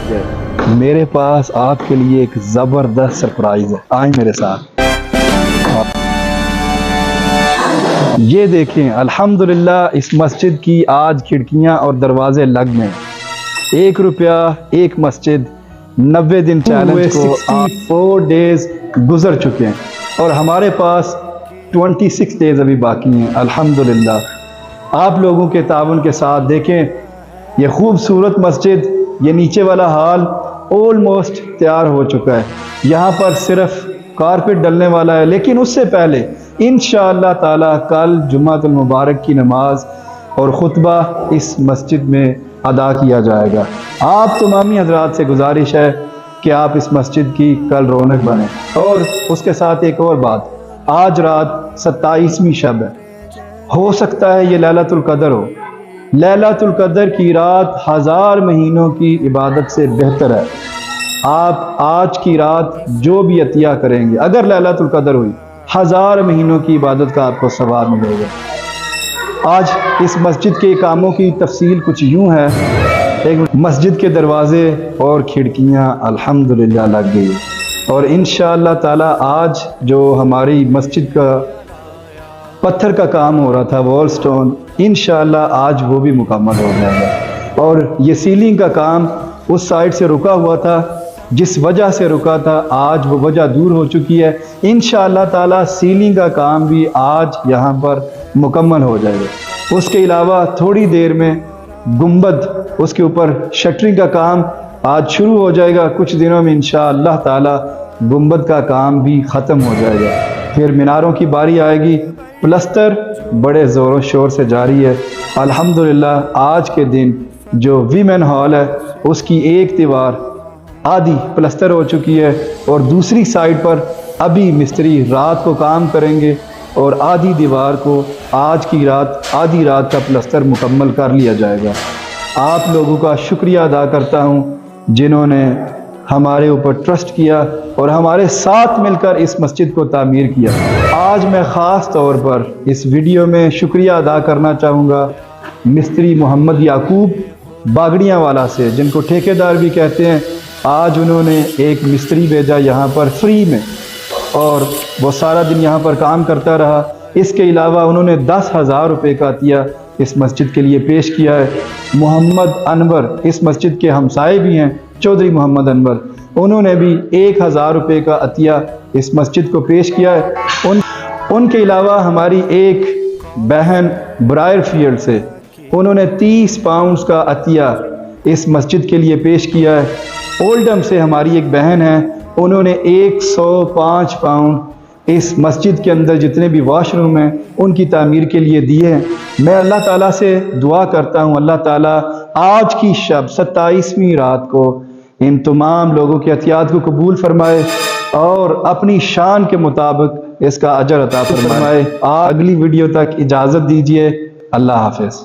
گئے، میرے پاس آپ کے لیے ایک زبردست سرپرائز ہے، آئیں میرے ساتھ۔ یہ دیکھیں الحمدللہ اس مسجد کی آج کھڑکیاں اور دروازے لگ گئے۔ 1 روپیہ 1 مسجد 90 دن چیلنج کو 64 ڈیز گزر چکے ہیں اور ہمارے پاس 26 ڈیز ابھی باقی ہیں۔ الحمدللہ آپ لوگوں کے تعاون کے ساتھ دیکھیں یہ خوبصورت مسجد، یہ نیچے والا ہال آلموسٹ تیار ہو چکا ہے۔ یہاں پر صرف کارپیٹ ڈلنے والا ہے، لیکن اس سے پہلے انشاءاللہ تعالی کل جمعۃ المبارک کی نماز اور خطبہ اس مسجد میں ادا کیا جائے گا۔ آپ تمامی حضرات سے گزارش ہے کہ آپ اس مسجد کی کل رونق بنیں۔ اور اس کے ساتھ ایک اور بات، آج رات 27ویں شب ہے، ہو سکتا ہے یہ لیلۃ القدر ہو۔ لیلۃ القدر کی رات 1000 مہینوں کی عبادت سے بہتر ہے۔ آپ آج کی رات جو بھی عطیہ کریں گے، اگر لیلۃ القدر ہوئی 1000 مہینوں کی عبادت کا آپ کو ثواب ملے گا۔ آج اس مسجد کے کاموں کی تفصیل کچھ یوں ہے، ایک مسجد کے دروازے اور کھڑکیاں الحمدللہ لگ گئی، اور انشاءاللہ تعالی آج جو ہماری مسجد کا پتھر کا کام ہو رہا تھا، وال سٹون، انشاءاللہ آج وہ بھی مکمل ہو جائے گا۔ اور یہ سیلنگ کا کام اس سائڈ سے رکا ہوا تھا، جس وجہ سے رکا تھا آج وہ وجہ دور ہو چکی ہے۔ انشاءاللہ تعالی سیلنگ کا کام بھی آج یہاں پر مکمل ہو جائے گا۔ اس کے علاوہ تھوڑی دیر میں گنبد، اس کے اوپر شٹرنگ کا کام آج شروع ہو جائے گا۔ کچھ دنوں میں انشاءاللہ تعالی گنبد کا کام بھی ختم ہو جائے گا۔ پھر میناروں کی باری آئے گی۔ پلستر بڑے زور و شور سے جاری ہے۔ الحمدللہ آج کے دن جو ویمن ہال ہے اس کی ایک دیوار آدھی پلستر ہو چکی ہے، اور دوسری سائڈ پر ابھی مستری رات کو کام کریں گے اور آدھی دیوار کو آج کی رات آدھی رات کا پلستر مکمل کر لیا جائے گا۔ آپ لوگوں کا شکریہ ادا کرتا ہوں جنہوں نے ہمارے اوپر ٹرسٹ کیا اور ہمارے ساتھ مل کر اس مسجد کو تعمیر کیا۔ آج میں خاص طور پر اس ویڈیو میں شکریہ ادا کرنا چاہوں گا مستری محمد یعقوب باگڑیاں والا سے، جن کو ٹھیکیدار بھی کہتے ہیں۔ آج انہوں نے ایک مستری بھیجا یہاں پر فری میں، اور وہ سارا دن یہاں پر کام کرتا رہا۔ اس کے علاوہ انہوں نے 10,000 روپے کا عطیہ اس مسجد کے لیے پیش کیا ہے۔ محمد انور اس مسجد کے ہمسائے بھی ہیں، چودھری محمد انور، انہوں نے بھی 1000 روپے کا عطیہ اس مسجد کو پیش کیا ہے۔ ان کے علاوہ ہماری ایک بہن برائر فیلڈ سے، انہوں نے 30 پاؤنڈز کا عطیہ اس مسجد کے لیے پیش کیا ہے۔ اولڈم سے ہماری ایک بہن ہے، انہوں نے 105 پاؤنڈ اس مسجد کے اندر جتنے بھی واش روم ہیں ان کی تعمیر کے لیے دیے ہیں۔ میں اللہ تعالیٰ سے دعا کرتا ہوں اللہ تعالیٰ آج کی شب 27ویں رات کو ان تمام لوگوں کے عطیات کو قبول فرمائے اور اپنی شان کے مطابق اس کا اجر عطا فرمائے۔ اگلی ویڈیو تک اجازت دیجیے، اللہ حافظ۔